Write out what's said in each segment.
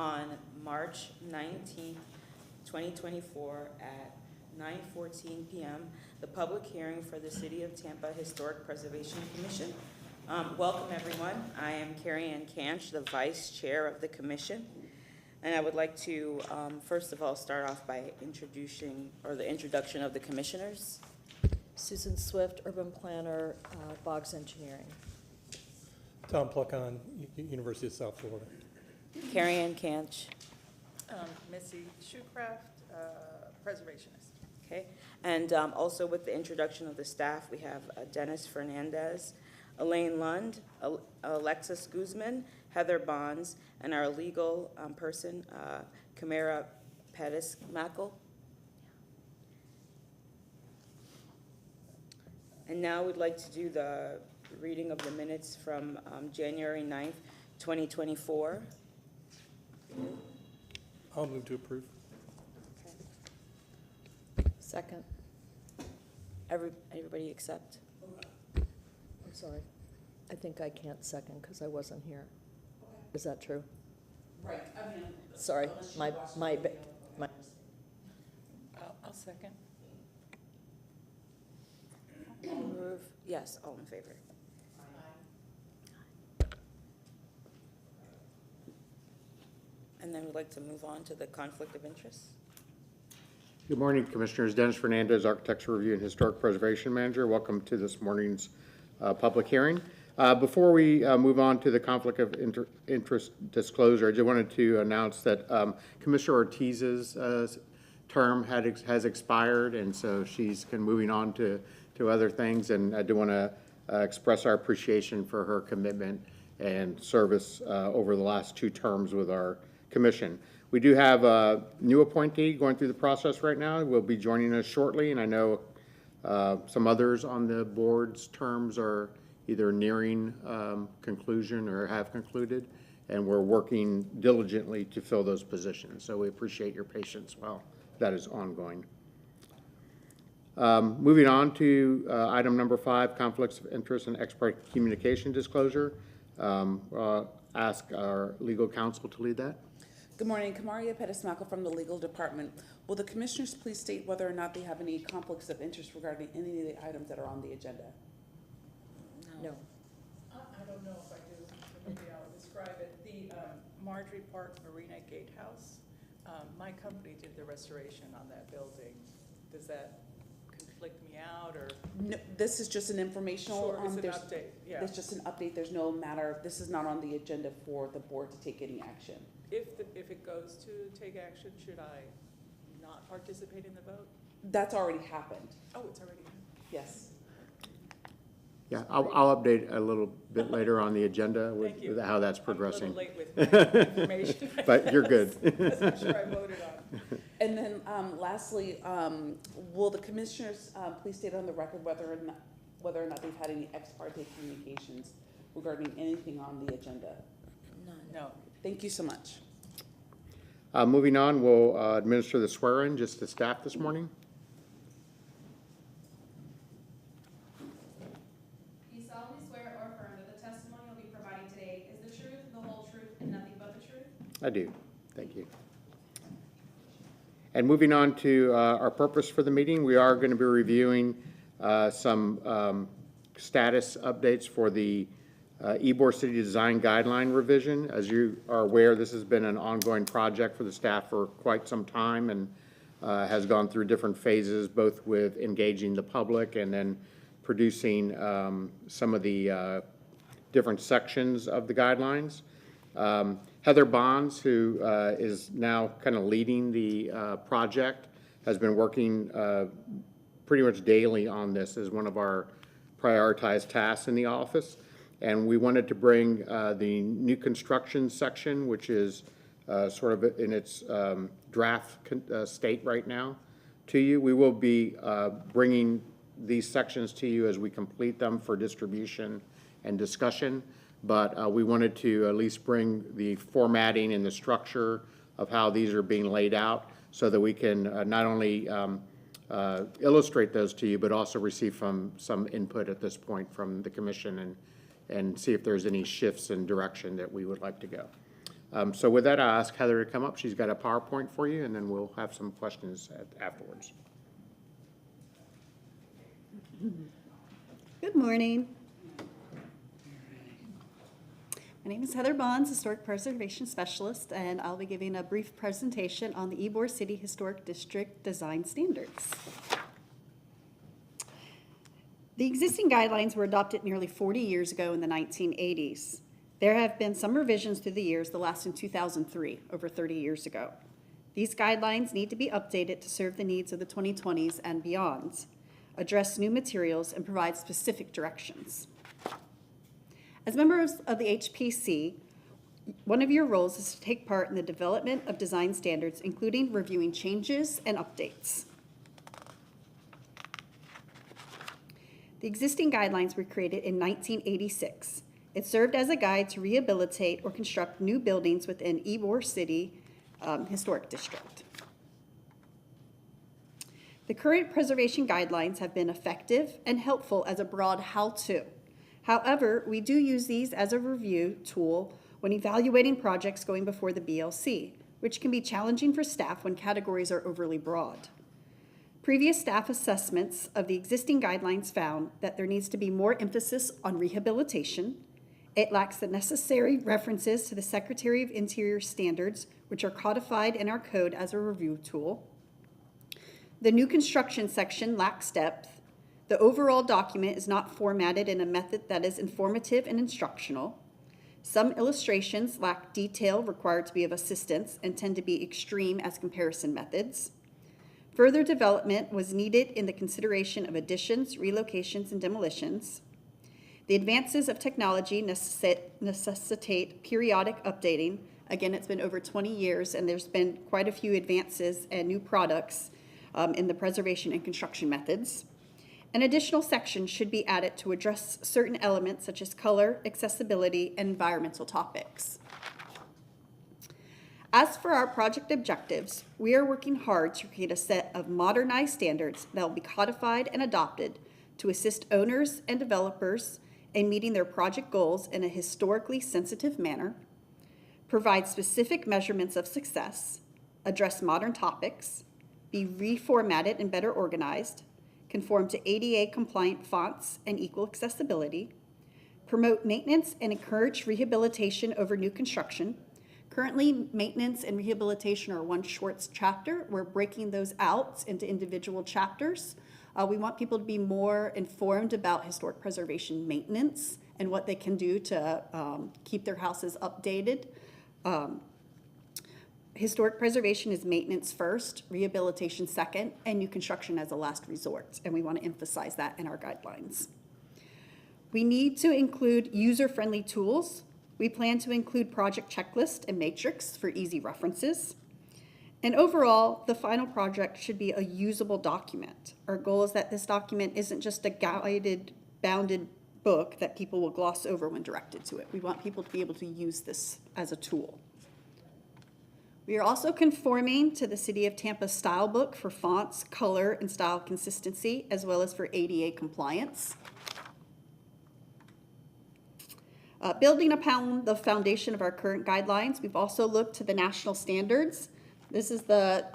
on March 19th, 2024 at 9:14 p.m. the public hearing for the City of Tampa Historic Preservation Commission. Welcome, everyone. I am Carrie Ann Canch, the Vice Chair of the Commission. And I would like to, first of all, start off by introduction of the commissioners. Susan Swift, Urban Planner, Boggs Engineering. Tom Pluckon, University of South Florida. Carrie Ann Canch. Missy Shoecraft, preservationist. Okay. And also with the introduction of the staff, we have Dennis Fernandez, Elaine Lund, Alexis Guzman, Heather Bonds, and our legal person, Camara Pettis-Mackel. And now we'd like to do the reading of the minutes from January 9th, 2024. I'll move to approve. Second. Everybody accept? I'm sorry. I think I can't second because I wasn't here. Is that true? Right. I mean, Sorry, my. I'll second. Approve. Yes, all in favor. And then we'd like to move on to the conflict of interest. Good morning, Commissioners. Dennis Fernandez, Architecture Review and Historic Preservation Manager. Welcome to this morning's public hearing. Before we move on to the conflict of interest disclosure, I just wanted to announce that Commissioner Ortiz's term has expired, and so she's moving on to other things. And I do want to express our appreciation for her commitment and service over the last 2 terms with our commission. We do have a new appointee going through the process right now. Will be joining us shortly, and I know some others on the board's terms are either nearing conclusion or have concluded, and we're working diligently to fill those positions. So we appreciate your patience while that is ongoing. Moving on to item number 5, conflicts of interest and ex parte communication disclosure. Ask our legal counsel to lead that. Good morning, Kamaria Pettis-Mackel from the Legal Department. Will the commissioners please state whether or not they have any conflicts of interest regarding any of the items that are on the agenda? No. I don't know if I do, maybe I'll describe it. The Marjorie Park Marina Gatehouse, my company did the restoration on that building. Does that conflict me out, or? No, this is just an informational. Sure, it's an update, yeah. There's just an update. There's no matter. This is not on the agenda for the board to take any action. If it goes to take action, should I not participate in the vote? That's already happened. Oh, it's already happened. Yes. Yeah, I'll update a little bit later on the agenda with how that's progressing. I'm a little late with my information. But you're good. As I'm sure I voted on. And then lastly, will the commissioners please state on the record whether or not they've had any ex parte communications regarding anything on the agenda? None. No. Thank you so much. Moving on, we'll administer the swear-in just to staff this morning. Do you solemnly swear or affirm that the testimony you'll be providing today is the truth, the whole truth, and nothing but the truth? I do. Thank you. And moving on to our purpose for the meeting, we are going to be reviewing some status updates for the Ybor City Design Guideline revision. As you are aware, this has been an ongoing project for the staff for quite some time, and has gone through different phases, both with engaging the public and then producing some of the different sections of the guidelines. Heather Bonds, who is now kind of leading the project, has been working pretty much daily on this as one of our prioritized tasks in the office. And we wanted to bring the new construction section, which is sort of in its draft state right now, to you. We will be bringing these sections to you as we complete them for distribution and discussion. But we wanted to at least bring the formatting and the structure of how these are being laid out so that we can not only illustrate those to you, but also receive some input at this point from the commission and see if there's any shifts in direction that we would like to go. So with that, I'll ask Heather to come up. She's got a PowerPoint for you, and then we'll have some questions afterwards. Good morning. My name is Heather Bonds, Historic Preservation Specialist, and I'll be giving a brief presentation on the Ybor City Historic District Design Standards. The existing guidelines were adopted nearly 40 years ago in the 1980s. There have been some revisions through the years, the last in 2003, over 30 years ago. These guidelines need to be updated to serve the needs of the 2020s and beyond, address new materials, and provide specific directions. As members of the HPC, one of your roles is to take part in the development of design standards, including reviewing changes and updates. The existing guidelines were created in 1986. It served as a guide to rehabilitate or construct new buildings within Ybor City Historic District. The current preservation guidelines have been effective and helpful as a broad how-to. However, we do use these as a review tool when evaluating projects going before the BLC, which can be challenging for staff when categories are overly broad. Previous staff assessments of the existing guidelines found that there needs to be more emphasis on rehabilitation. It lacks the necessary references to the Secretary of Interior standards, which are codified in our code as a review tool. The new construction section lacks depth. The overall document is not formatted in a method that is informative and instructional. Some illustrations lack detail required to be of assistance and tend to be extreme as comparison methods. Further development was needed in the consideration of additions, relocations, and demolitions. The advances of technology necessitate periodic updating. Again, it's been over 20 years, and there's been quite a few advances and new products in the preservation and construction methods. An additional section should be added to address certain elements such as color, accessibility, and environmental topics. As for our project objectives, we are working hard to create a set of modernized standards that will be codified and adopted to assist owners and developers in meeting their project goals in a historically sensitive manner, provide specific measurements of success, address modern topics, be reformatted and better organized, conform to ADA compliant fonts and equal accessibility, promote maintenance and encourage rehabilitation over new construction. Currently, maintenance and rehabilitation are one short chapter. We're breaking those out into individual chapters. We want people to be more informed about historic preservation maintenance and what they can do to keep their houses updated. Historic preservation is maintenance first, rehabilitation second, and new construction as a last resort, and we want to emphasize that in our guidelines. We need to include user-friendly tools. We plan to include project checklist and matrix for easy references. And overall, the final project should be a usable document. Our goal is that this document isn't just a guided, bounded book that people will gloss over when directed to it. We want people to be able to use this as a tool. We are also conforming to the City of Tampa style book for fonts, color, and style consistency, as well as for ADA compliance. Building upon the foundation of our current guidelines, we've also looked to the national standards. This is the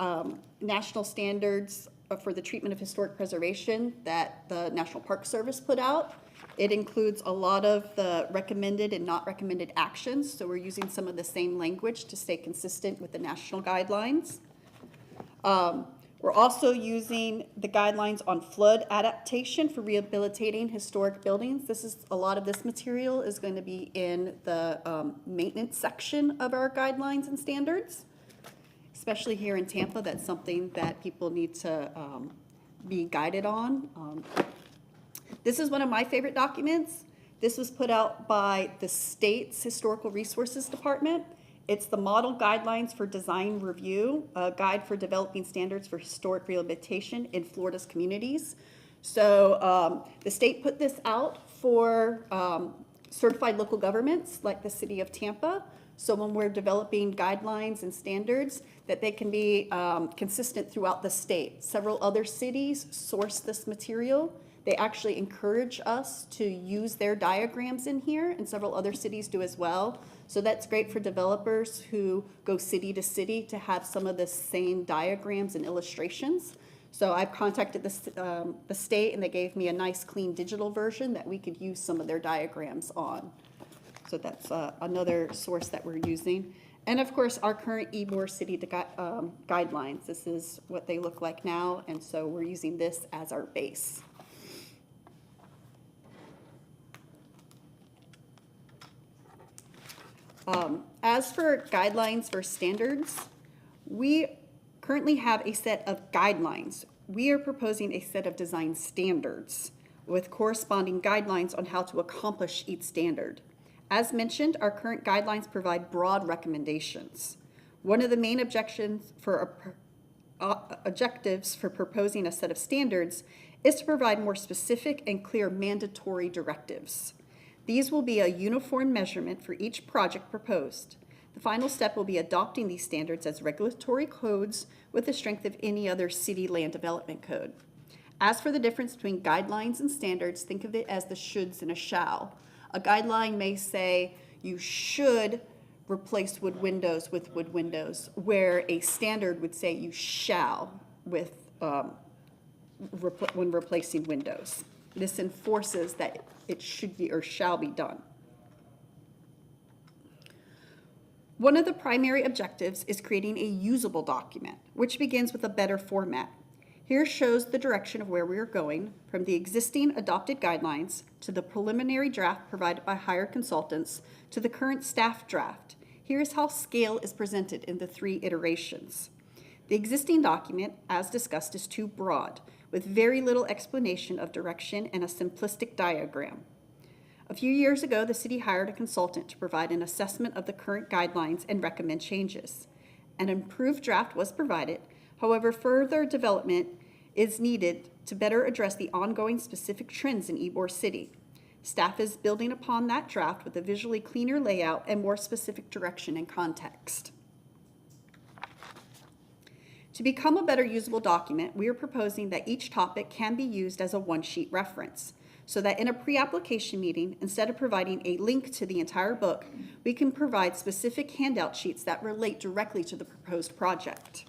national standards for the treatment of historic preservation that the National Park Service put out. It includes a lot of the recommended and not recommended actions, so we're using some of the same language to stay consistent with the national guidelines. We're also using the guidelines on flood adaptation for rehabilitating historic buildings. A lot of this material is going to be in the maintenance section of our guidelines and standards. Especially here in Tampa, that's something that people need to be guided on. This is one of my favorite documents. This was put out by the state's Historical Resources Department. It's the Model Guidelines for Design Review, a guide for developing standards for historic rehabilitation in Florida's communities. So the state put this out for certified local governments like the City of Tampa. So when we're developing guidelines and standards, that they can be consistent throughout the state. Several other cities source this material. They actually encourage us to use their diagrams in here, and several other cities do as well. So that's great for developers who go city to city to have some of the same diagrams and illustrations. So I've contacted the state, and they gave me a nice, clean digital version that we could use some of their diagrams on. So that's another source that we're using. And of course, our current Ybor City guidelines. This is what they look like now, and so we're using this as our base. As for guidelines for standards, we currently have a set of guidelines. We are proposing a set of design standards with corresponding guidelines on how to accomplish each standard. As mentioned, our current guidelines provide broad recommendations. One of the main objectives for proposing a set of standards is to provide more specific and clear mandatory directives. These will be a uniform measurement for each project proposed. The final step will be adopting these standards as regulatory codes with the strength of any other city land development code. As for the difference between guidelines and standards, think of it as the shoulds and a shall. A guideline may say you should replace wood windows with wood windows, where a standard would say you shall with when replacing windows. This enforces that it should be or shall be done. One of the primary objectives is creating a usable document, which begins with a better format. Here shows the direction of where we are going, from the existing adopted guidelines to the preliminary draft provided by hired consultants to the current staff draft. Here's how scale is presented in the 3 iterations. The existing document, as discussed, is too broad, with very little explanation of direction and a simplistic diagram. A few years ago, the city hired a consultant to provide an assessment of the current guidelines and recommend changes. An improved draft was provided. However, further development is needed to better address the ongoing specific trends in Ybor City. Staff is building upon that draft with a visually cleaner layout and more specific direction and context. To become a better usable document, we are proposing that each topic can be used as a one-sheet reference, so that in a pre-application meeting, instead of providing a link to the entire book, we can provide specific handout sheets that relate directly to the proposed project.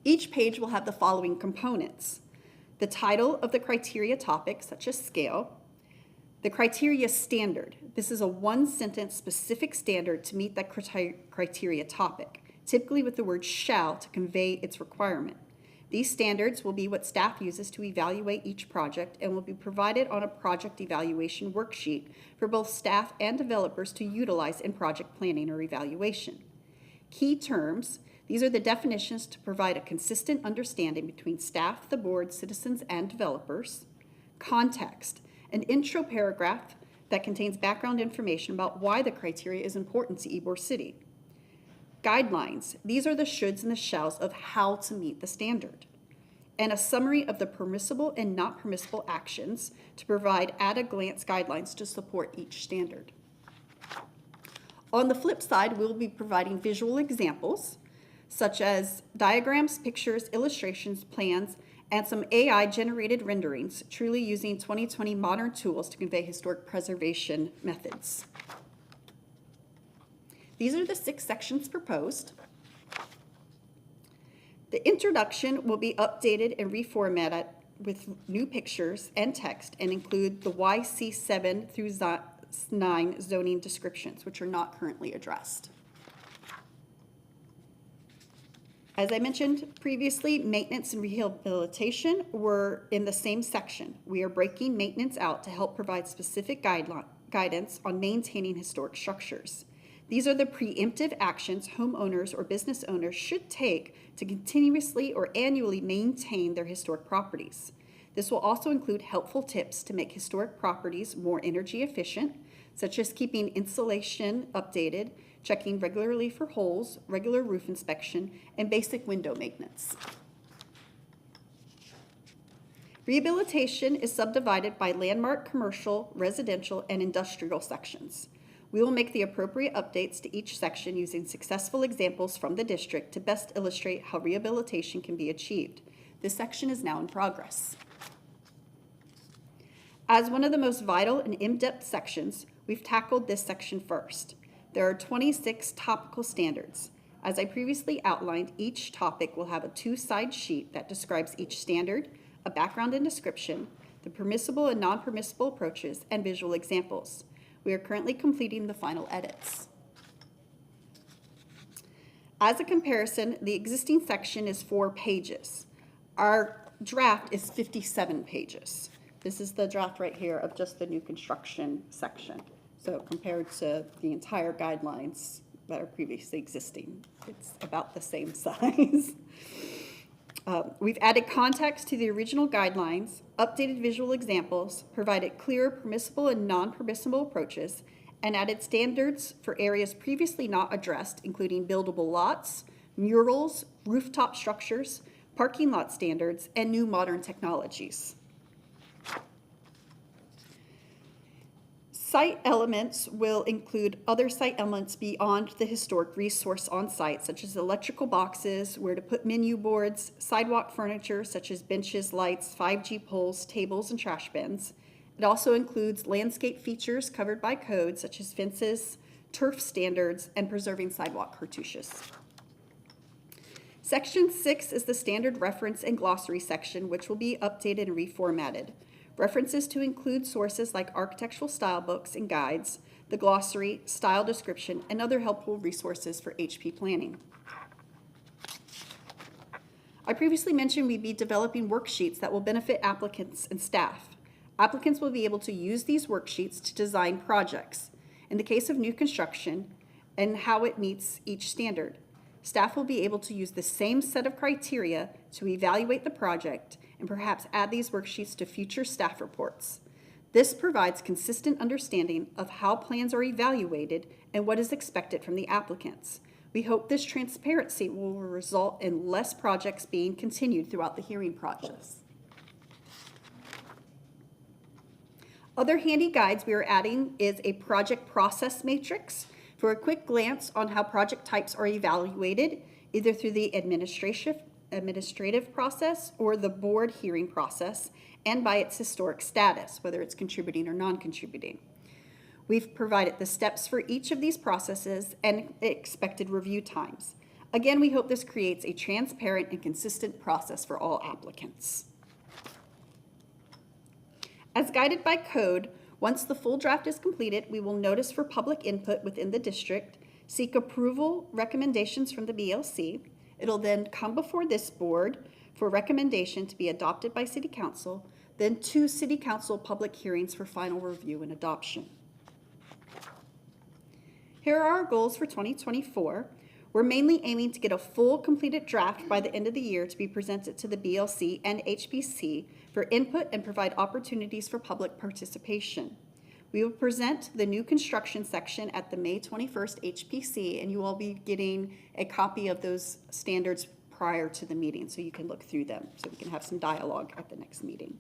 Each page will have the following components: the title of the criteria topic, such as scale, the criteria standard. This is a one-sentence specific standard to meet that criteria topic, typically with the word shall to convey its requirement. These standards will be what staff uses to evaluate each project and will be provided on a project evaluation worksheet for both staff and developers to utilize in project planning or evaluation. Key terms: these are the definitions to provide a consistent understanding between staff, the board, citizens, and developers. Context: an intro paragraph that contains background information about why the criteria is important to Ybor City. Guidelines: these are the shoulds and the shalls of how to meet the standard. And a summary of the permissible and not permissible actions to provide at-a-glance guidelines to support each standard. On the flip side, we'll be providing visual examples, such as diagrams, pictures, illustrations, plans, and some AI-generated renderings, truly using 2020 modern tools to convey historic preservation methods. These are the 6 sections proposed. The introduction will be updated and reformatted with new pictures and text and include the YC 7 through 9 zoning descriptions, which are not currently addressed. As I mentioned previously, maintenance and rehabilitation were in the same section. We are breaking maintenance out to help provide specific guidance on maintaining historic structures. These are the preemptive actions homeowners or business owners should take to continuously or annually maintain their historic properties. This will also include helpful tips to make historic properties more energy efficient, such as keeping insulation updated, checking regularly for holes, regular roof inspection, and basic window maintenance. Rehabilitation is subdivided by landmark, commercial, residential, and industrial sections. We will make the appropriate updates to each section using successful examples from the district to best illustrate how rehabilitation can be achieved. This section is now in progress. As one of the most vital and in-depth sections, We've tackled this section first. There are 26 topical standards. As I previously outlined, each topic will have a two-side sheet that describes each standard, a background and description, the permissible and non-permissible approaches, and visual examples. We are currently completing the final edits. As a comparison, the existing section is 4 pages. Our draft is 57 pages. This is the draft right here of just the new construction section. So compared to the entire guidelines that are previously existing, it's about the same size. We've added context to the original guidelines, updated visual examples, provided clear permissible and non-permissible approaches, and added standards for areas previously not addressed, including buildable lots, murals, rooftop structures, parking lot standards, and new modern technologies. Site elements will include other site elements beyond the historic resource on site, such as electrical boxes, where to put menu boards, sidewalk furniture, such as benches, lights, 5G poles, tables, and trash bins. It also includes landscape features covered by code, such as fences, turf standards, and preserving sidewalk cartouches. Section 6 is the standard reference and glossary section, which will be updated and reformatted. References to include sources like architectural style books and guides, the glossary, style description, and other helpful resources for HP planning. I previously mentioned we'd be developing worksheets that will benefit applicants and staff. Applicants will be able to use these worksheets to design projects, in the case of new construction, and how it meets each standard. Staff will be able to use the same set of criteria to evaluate the project and perhaps add these worksheets to future staff reports. This provides consistent understanding of how plans are evaluated and what is expected from the applicants. We hope this transparency will result in less projects being continued throughout the hearing process. Other handy guides we are adding is a project process matrix for a quick glance on how project types are evaluated, either through the administrative process or the board hearing process, and by its historic status, whether it's contributing or non-contributing. We've provided the steps for each of these processes and expected review times. Again, we hope this creates a transparent and consistent process for all applicants. As guided by code, once the full draft is completed, we will notice for public input within the district, seek approval recommendations from the BLC. It'll then come before this board for recommendation to be adopted by City Council, then 2 City Council public hearings for final review and adoption. Here are our goals for 2024. We're mainly aiming to get a full completed draft by the end of the year to be presented to the BLC and HPC for input and provide opportunities for public participation. We will present the new construction section at the May 21st HPC, and you will be getting a copy of those standards prior to the meeting so you can look through them, so we can have some dialogue at the next meeting.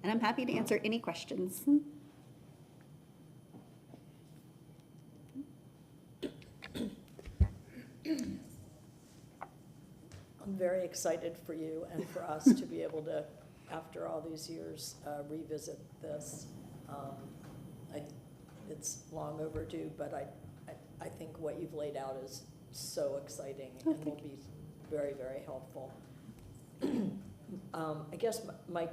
And I'm happy to answer any questions. I'm very excited for you and for us to be able to, after all these years, revisit this. It's long overdue, but I think what you've laid out is so exciting and will be very, very helpful. I guess my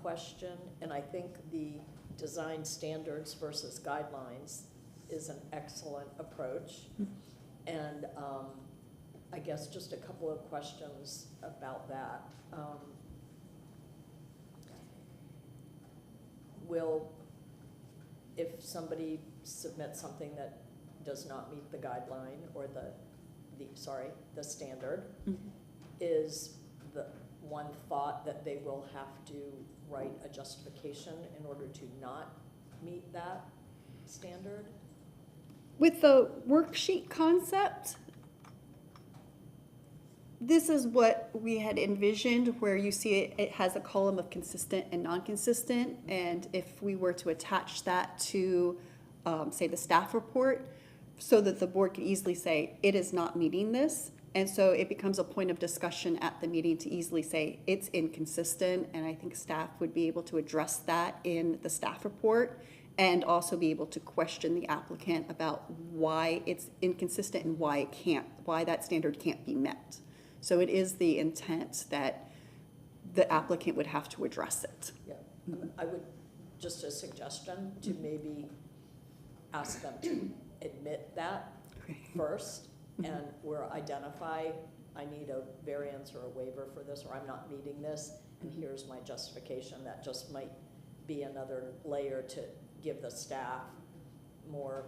question, and I think the design standards versus guidelines is an excellent approach. And I guess just a couple of questions about that. If somebody submits something that does not meet the guideline or the standard, is the one thought that they will have to write a justification in order to not meet that standard? With the worksheet concept, this is what we had envisioned, where you see it has a column of consistent and non-consistent, and if we were to attach that to, say, the staff report, so that the board could easily say, it is not meeting this, And so it becomes a point of discussion at the meeting to easily say it's inconsistent, and I think staff would be able to address that in the staff report and also be able to question the applicant about why it's inconsistent and why that standard can't be met. So it is the intent that the applicant would have to address it. Yeah, I would, just a suggestion, to maybe ask them to admit that first, and where identify, I need a variance or a waiver for this, or I'm not meeting this, and here's my justification. That just might be another layer to give the staff more,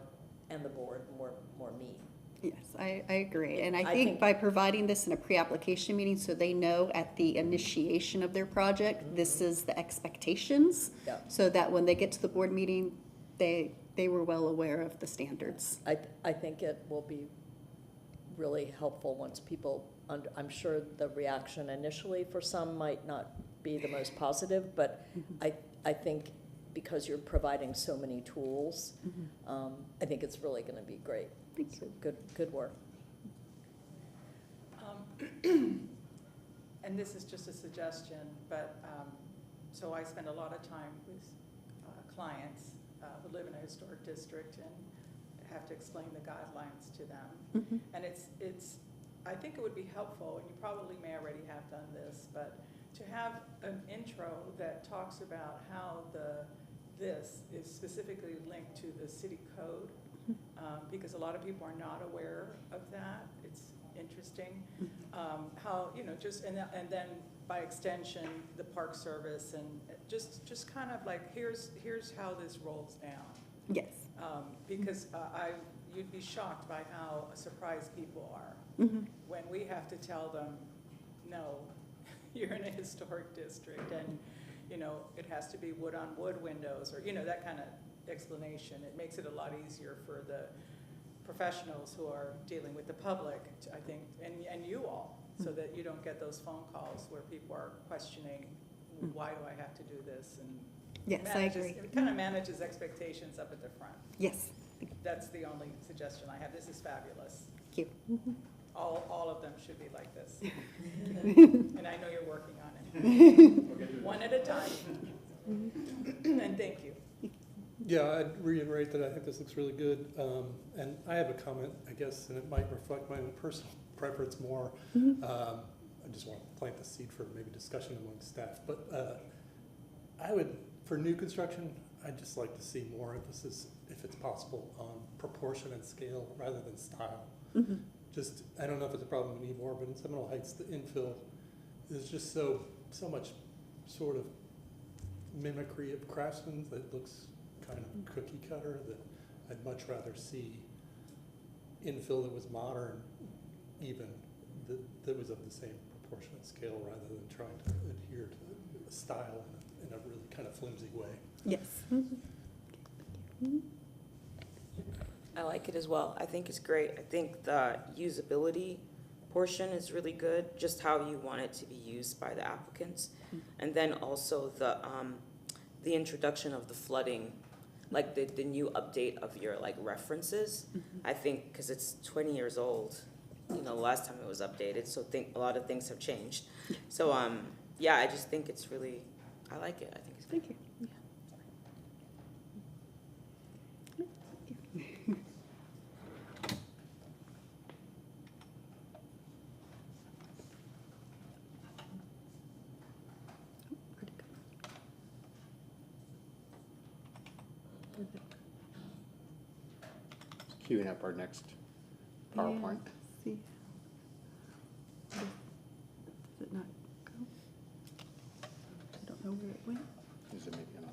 and the board more meat. Yes, I agree. And I I think think- by providing this in a pre-application meeting, so they know at the initiation of their project, this is the expectations. Yeah. So that when they get to the board meeting, they were well aware of the standards. I think it will be really helpful once people, I'm sure the reaction initially for some might not be the most positive, but I think because you're providing so many tools, I think it's really gonna be great. Thank So good work. And this is just a suggestion, but, so I spend a lot of time with clients who live in a historic district and have to explain the guidelines to them. And it's, I think it would be helpful, and you probably may already have done this, but to have an intro that talks about how this is specifically linked to the city code, because a lot of people are not aware of that. It's interesting. How, just, and then by extension, the Park Service, and just kind of like, here's how this rolls down. Yes. Because you'd be shocked by how surprised people are when we have to tell them, no, you're in a historic district, and it has to be wood on wood windows, or that kind of explanation. It makes it a lot easier for the professionals who are dealing with the public, I think, and you all, so that you don't get those phone calls where people are questioning, why do I have to do this? And Yes, I agree. it kind of manages expectations up at the front. Yes, That's the only suggestion I have. This is fabulous. thank you. All of them should be like this. And I know you're working on it. One at a time. And thank you. Yeah, I'd reiterate that I think this looks really good. And I have a comment, I guess, and it might reflect my own personal preference more. I just want to plant the seed for maybe discussion among staff. But I would, for new construction, I'd just like to see more emphasis, if it's possible, on proportion and scale rather than style. Just, I don't know if it's a problem in Ybor, but in Seminole Heights, the infill is just so much sort of mimicry of Craftsman that looks kind of cookie cutter, that I'd much rather see infill that was modern, even, that was of the same proportion and scale, rather than trying to adhere to a style in a really kind of flimsy way. Yes. I like it as well. I think it's great. I think the usability portion is really good, just how you want it to be used by the applicants. And then also the introduction of the flooding, like the new update of your references. I think, because it's 20 years old, the last time it was updated, so a lot of things have changed. So yeah, I just think it's really, I like it. I think it's good. Thank you. Queuing up our next PowerPoint. See. Does it not go? I don't know where it went. Is it maybe on?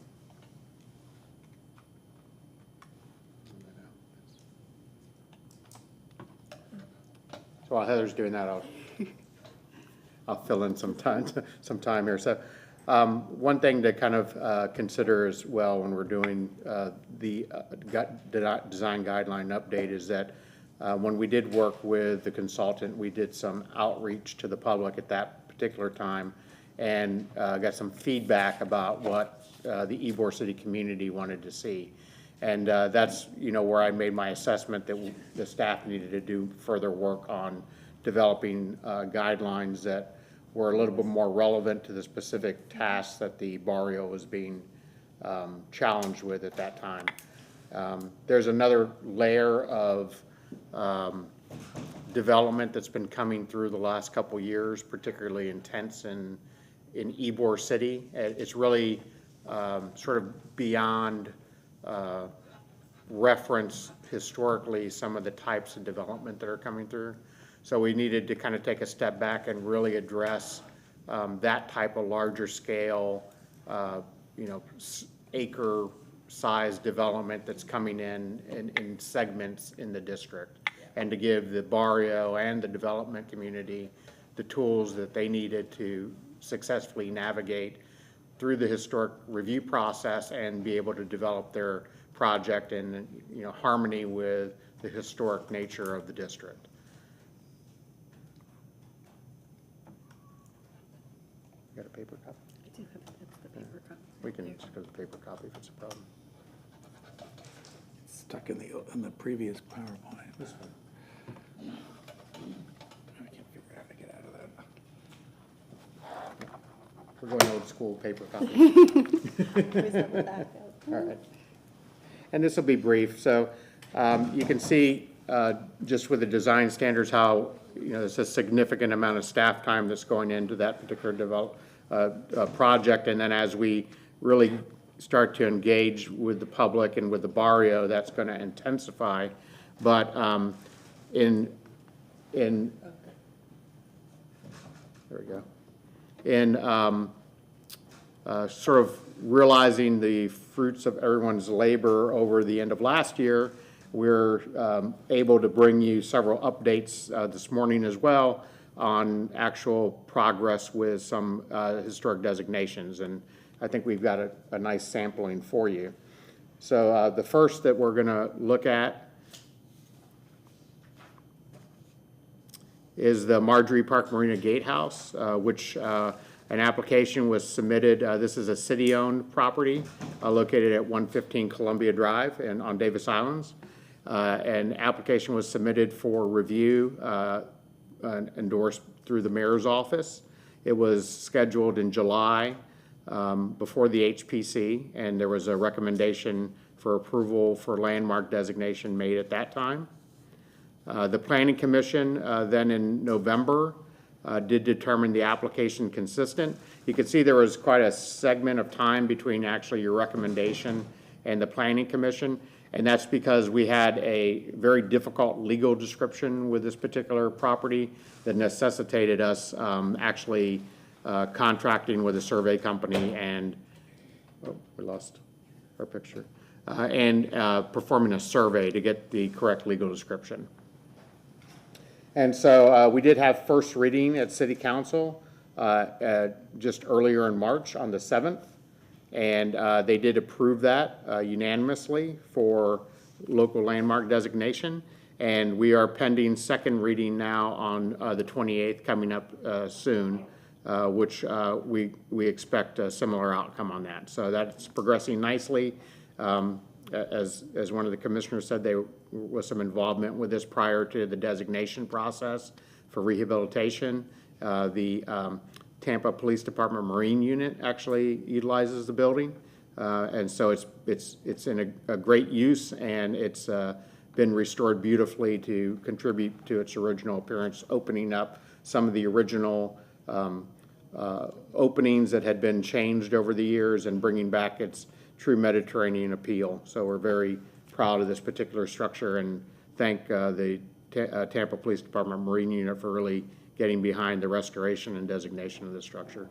So while Heather's doing that, I'll fill in some time here. So one thing to kind of consider as well when we're doing the design guideline update is that when we did work with the consultant, we did some outreach to the public at that particular time and got some feedback about what the Ybor City community wanted to see. And that's, where I made my assessment that the staff needed to do further work on developing guidelines that were a little bit more relevant to the specific tasks that the barrio was being challenged with at that time. There's another layer of development that's been coming through the last couple years, particularly intense in Ybor City. It's really sort of beyond reference historically some of the types of development that are coming through. So we needed to kind of take a step back and really address that type of larger scale, acre size development that's coming in segments in the district, and to give the barrio and the development community the tools that they needed to successfully navigate through the historic review process and be able to develop their project in harmony with the historic nature of the district. You got a paper copy? I do have the paper copy. We can just go to the paper copy if it's a problem. Stuck in the previous PowerPoint. This one. I can't figure out how to get out of that. We're going old school paper copy. Always have the backup. All right. And this will be brief. So you can see just with the design standards how there's a significant amount of staff time that's going into that particular project. And then as we really start to engage with the public and with the barrio, that's going to intensify. But there we go. In sort of realizing the fruits of everyone's labor over the end of last year, we're able to bring you several updates this morning as well on actual progress with some historic designations. And I think we've got a nice sampling for you. So the first that we're going to look at is the Marjorie Park Marina Gatehouse, which an application was submitted. This is a city-owned property located at 115 Columbia Drive on Davis Islands. An application was submitted for review, endorsed through the mayor's office. It was scheduled in July before the HPC, and there was a recommendation for approval for landmark designation made at that time. The Planning Commission then in November did determine the application consistent. You can see there was quite a segment of time between actually your recommendation and the Planning Commission, and that's because we had a very difficult legal description with this particular property that necessitated us actually contracting with a survey company and, oh, we lost our picture, and performing a survey to get the correct legal description. And so we did have first reading at City Council just earlier in March on the 7th, and they did approve that unanimously for local landmark designation. And we are pending second reading now on the 28th, coming up soon, which we expect a similar outcome on that. So that's progressing nicely. As one of the commissioners said, there was some involvement with this prior to the designation process for rehabilitation. The Tampa Police Department Marine Unit actually utilizes the building, and so it's in a great use, and it's been restored beautifully to contribute to its original appearance, opening up some of the original openings that had been changed over the years and bringing back its true Mediterranean appeal. So we're very proud of this particular structure and thank the Tampa Police Department Marine Unit for really getting behind the restoration and designation of this structure.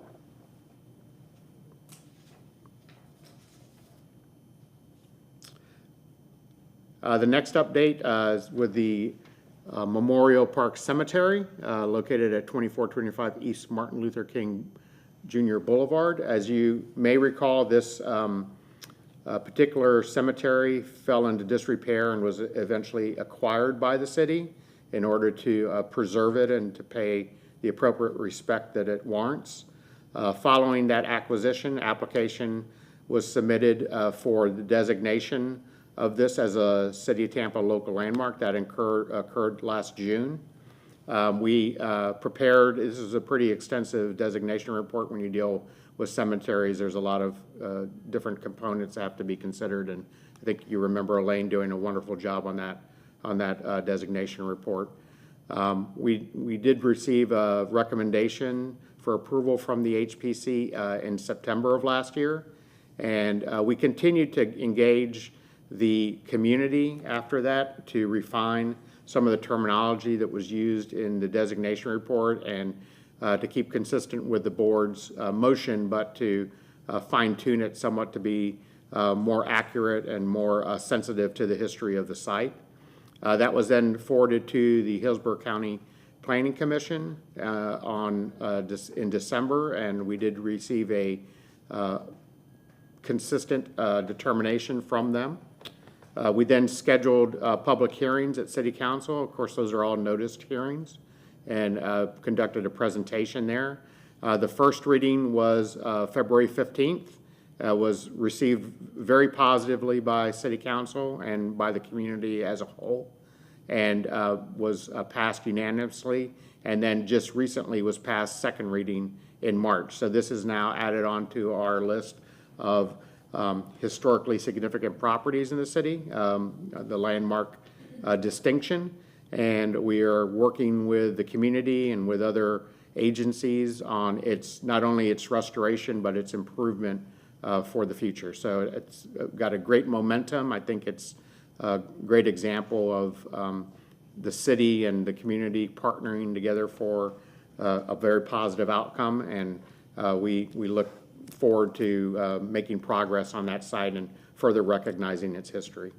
The next update is with the Memorial Park Cemetery, located at 2425 East Martin Luther King Jr. Boulevard. As you may recall, this particular cemetery fell into disrepair and was eventually acquired by the city in order to preserve it and to pay the appropriate respect that it warrants. Following that acquisition, application was submitted for the designation of this as a City of Tampa local landmark. That occurred last June. We prepared, this is a pretty extensive designation report. When you deal with cemeteries, there's a lot of different components that have to be considered, and I think you remember Elaine doing a wonderful job on that designation report. We did receive a recommendation for approval from the HPC in September of last year, and we continued to engage the community after that to refine some of the terminology that was used in the designation report, and to keep consistent with the board's motion, but to fine tune it somewhat to be more accurate and more sensitive to the history of the site. That was then forwarded to the Hillsborough County Planning Commission in December, and we did receive a consistent determination from them. We then scheduled public hearings at City Council. Of course, those are all noticed hearings, and conducted a presentation there. The first reading was February 15th. Was received very positively by City Council and by the community as a whole, and was passed unanimously, and then just recently was passed second reading in March. So this is now added on to our list of historically significant properties in the city, the landmark distinction, and we are working with the community and with other agencies on its, not only its restoration, but its improvement for the future. So it's got a great momentum. I think it's a great example of the city and the community partnering together for a very positive outcome, and we look forward to making progress on that side and further recognizing its history.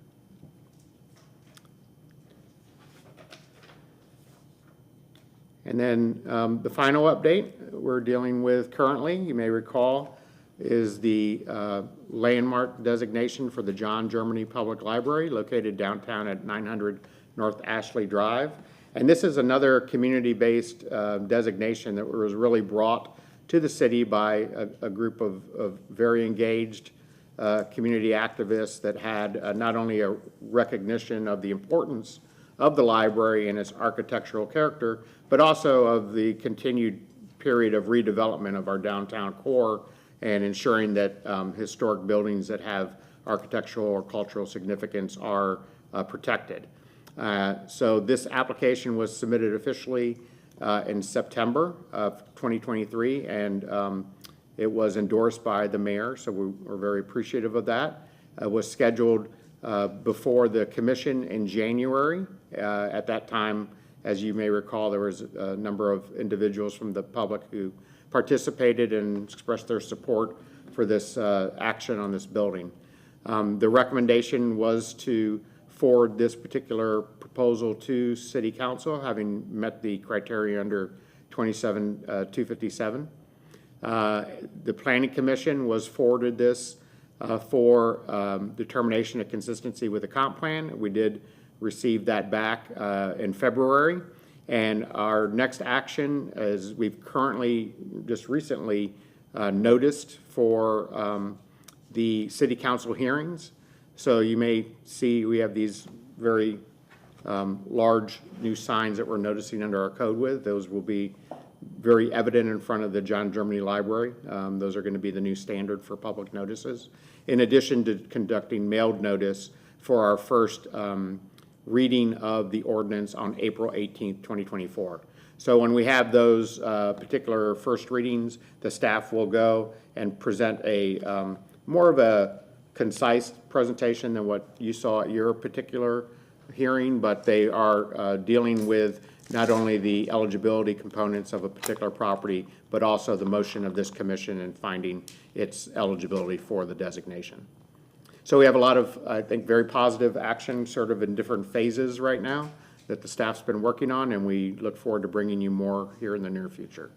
And then the final update we're dealing with currently, you may recall, is the landmark designation for the John Germany Public Library located downtown at 900 North Ashley Drive. And this is another community-based designation that was really brought to the city by a group of very engaged community activists that had not only a recognition of the importance of the library and its architectural character, but also of the continued period of redevelopment of our downtown core and ensuring that historic buildings that have architectural or cultural significance are protected. So this application was submitted officially in September of 2023, and it was endorsed by the mayor, so we're very appreciative of that. It was scheduled before the commission in January. At that time, as you may recall, there was a number of individuals from the public who participated and expressed their support for this action on this building. The recommendation was to forward this particular proposal to City Council, having met the criteria under 27-257. The Planning Commission was forwarded this for determination of consistency with the comp plan. We did receive that back in February. And our next action is we've currently, just recently, noticed for the City Council hearings. So you may see we have these very large new signs that we're noticing under our code with. Those will be very evident in front of the John Germany Library. Those are going to be the new standard for public notices. In addition to conducting mailed notice for our first reading of the ordinance on April 18th, 2024. So when we have those particular first readings, the staff will go and present a more of a concise presentation than what you saw at your particular hearing, but they are dealing with not only the eligibility components of a particular property, but also the motion of this commission and finding its eligibility for the designation. So we have a lot of, I think, very positive action sort of in different phases right now that the staff's been working on, and we look forward to bringing you more here in the near future.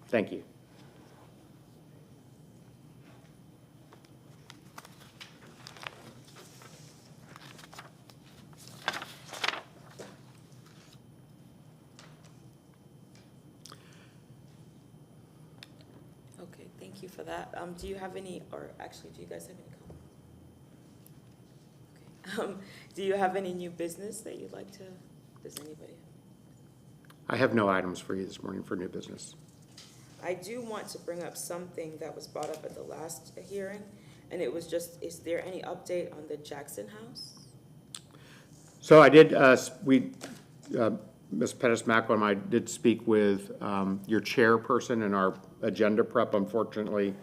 Thank you. Okay, thank you for that. Do you have any, or actually, do you guys have any comments? Okay. Do you have any new business that you'd like to, does anybody? I have no items for you this morning for new business. I do want to bring up something that was brought up at the last hearing, and it was just, is there any update on the Jackson House? So I did, Ms. Pettis-Mackel and I did speak with your chairperson in our agenda prep. Unfortunately,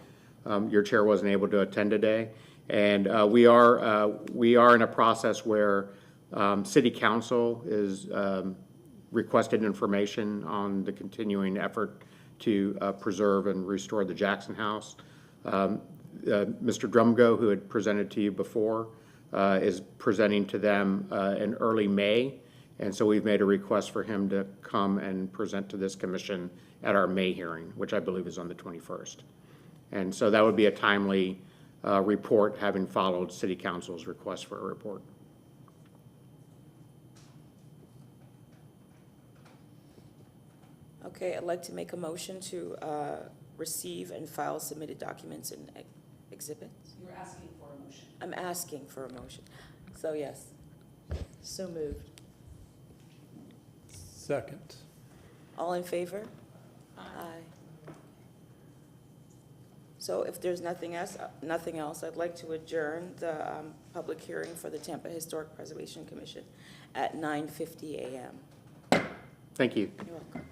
your chair wasn't able to attend today. And we are in a process where City Council is requested information on the continuing effort to preserve and restore the Jackson House. Mr. Drumgo, who had presented to you before, is presenting to them in early May. And so we've made a request for him to come and present to this commission at our May hearing, which I believe is on the 21st. And so that would be a timely report, having followed City Council's request for a report. Okay, I'd like to make a motion to receive and file submitted documents and exhibits. You're asking for a motion. I'm asking for a motion. So yes. So moved. Second. All in favor? Aye. So if there's nothing else, I'd like to adjourn the public hearing for the Tampa Historic Preservation Commission at 9:50 a.m. Thank you. You're welcome.